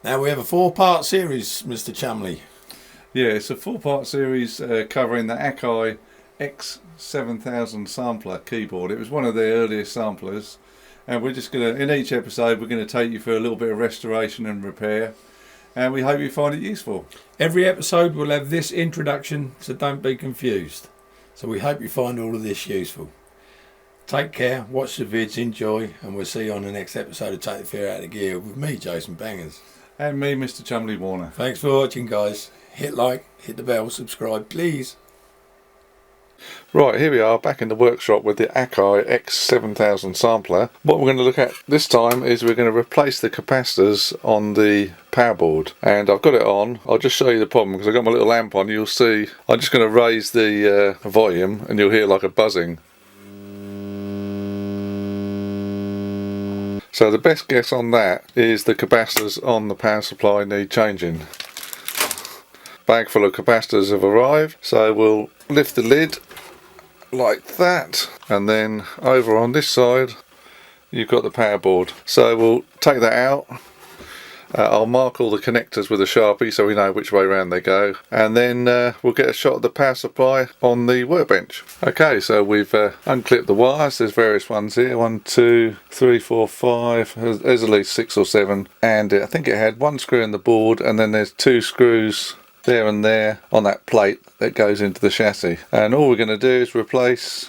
Now we have a 4-part series, Mr. Chumley. Yeah, it's a 4-part series covering the Akai X7000 sampler keyboard. It was one of their earliest samplers, and we're just going to, in each episode, we're going to take you through a little bit of restoration and repair, and we hope you find it useful. Every episode will have this introduction, so don't be confused. So we hope you find all of this useful. Take care, watch the vids, enjoy, and we'll see you on the next episode of Take the Fear Out of Gear with me, Jason Bangers. And me, Mr. Chumley Warner. Thanks for watching, guys. Hit like, hit the bell, subscribe, please. Right, here we are back in the workshop with the Akai X7000 sampler. What we're going to look at this time is we're going to replace the capacitors on the power board. And I've got it on. I'll just show you the problem because I've got my little lamp on. You'll see I'm just going to raise the volume and you'll hear like a buzzing. So the best guess on that is the capacitors on the power supply need changing. Bag full of capacitors have arrived, so we'll lift the lid like that, and then over on this side you've got the power board. So we'll take that out. I'll mark all the connectors with a Sharpie so we know which way around they go, and then we'll get a shot of the power supply on the workbench. Okay, so we've unclipped the wires. There's various ones here, 1, 2, 3, 4, 5, there's at least 6 or 7, and I think it had one screw in the board, and then there's 2 screws there and there on that plate that goes into the chassis. And all we're going to do is replace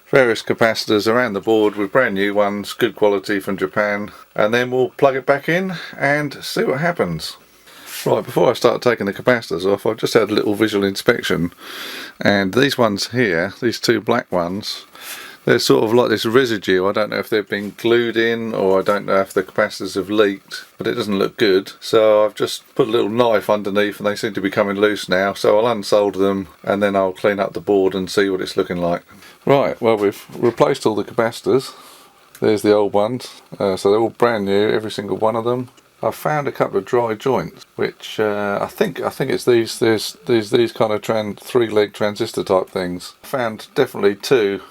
various capacitors around the board with brand new ones, good quality from Japan, and then we'll plug it back in and see what happens. Right, before I start taking the capacitors off, I've just had a little visual inspection, and these ones here, these 2 black ones, they're sort of like this residue. I don't know if they've been glued in, or I don't know if the capacitors have leaked, but it doesn't look good. So I've just put a little knife underneath and they seem to be coming loose now, so I'll unsolder them and then I'll clean up the board and see what it's looking like. Right, well, we've replaced all the capacitors. There's the old ones, so they're all brand new, every single one of them. I've found a couple of dry joints, which I think it's these kind of 3-leg transistor type things. I found definitely 2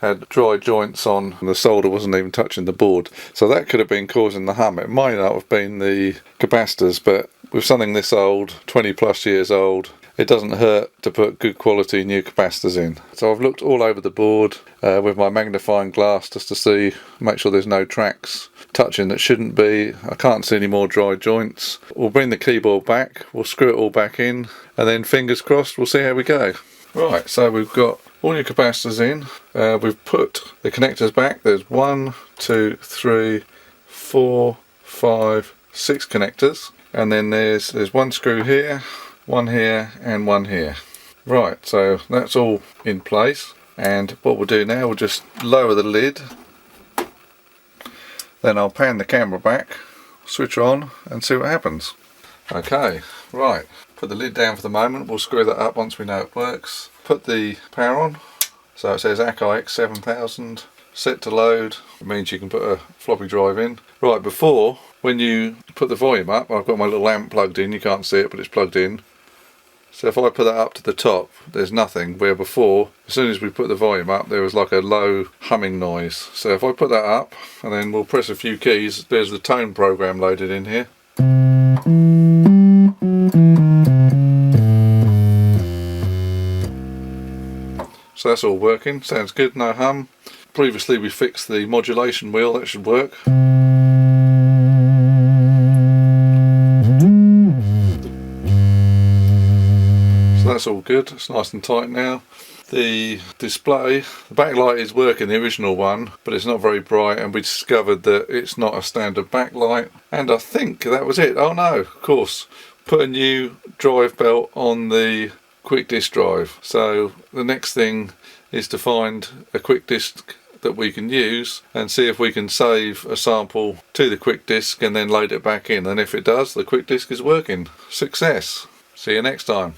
had dry joints on, and the solder wasn't even touching the board, so that could have been causing the hum. It might not have been the capacitors, but with something this old, 20 plus years old, it doesn't hurt to put good quality new capacitors in. So I've looked all over the board with my magnifying glass just to make sure there's no tracks touching that shouldn't be. I can't see any more dry joints. We'll bring the keyboard back, we'll screw it all back in, and then fingers crossed we'll see how we go. Right, so we've got all your capacitors in. We've put the connectors back. There's 1, 2, 3, 4, 5, 6 connectors, and then there's 1 screw here, 1 here, and 1 here. Right, so that's all in place, and what we'll do now, we'll just lower the lid, then I'll pan the camera back, switch on, and see what happens. Okay, right, put the lid down for the moment. We'll screw that up once we know it works. Put the power on, so it says Akai X7000, set to load. It means you can put a floppy drive in. Right, before, when you put the volume up, I've got my little lamp plugged in, you can't see it but it's plugged in. So if I put that up to the top, there's nothing, where before, as soon as we put the volume up, there was like a low humming noise. So if I put that up, and then we'll press a few keys, there's the tone program loaded in here. So that's all working, sounds good, no hum. Previously we fixed the modulation wheel, that should work. So that's all good, it's nice and tight now. The display, the backlight is working, the original one, but it's not very bright, and we discovered that it's not a standard backlight. And I think that was it. Oh no, of course, put a new drive belt on the quick disk drive. So the next thing is to find a quick disk that we can use and see if we can save a sample to the quick disk and then load it back in, and if it does, the quick disk is working. Success. See you next time.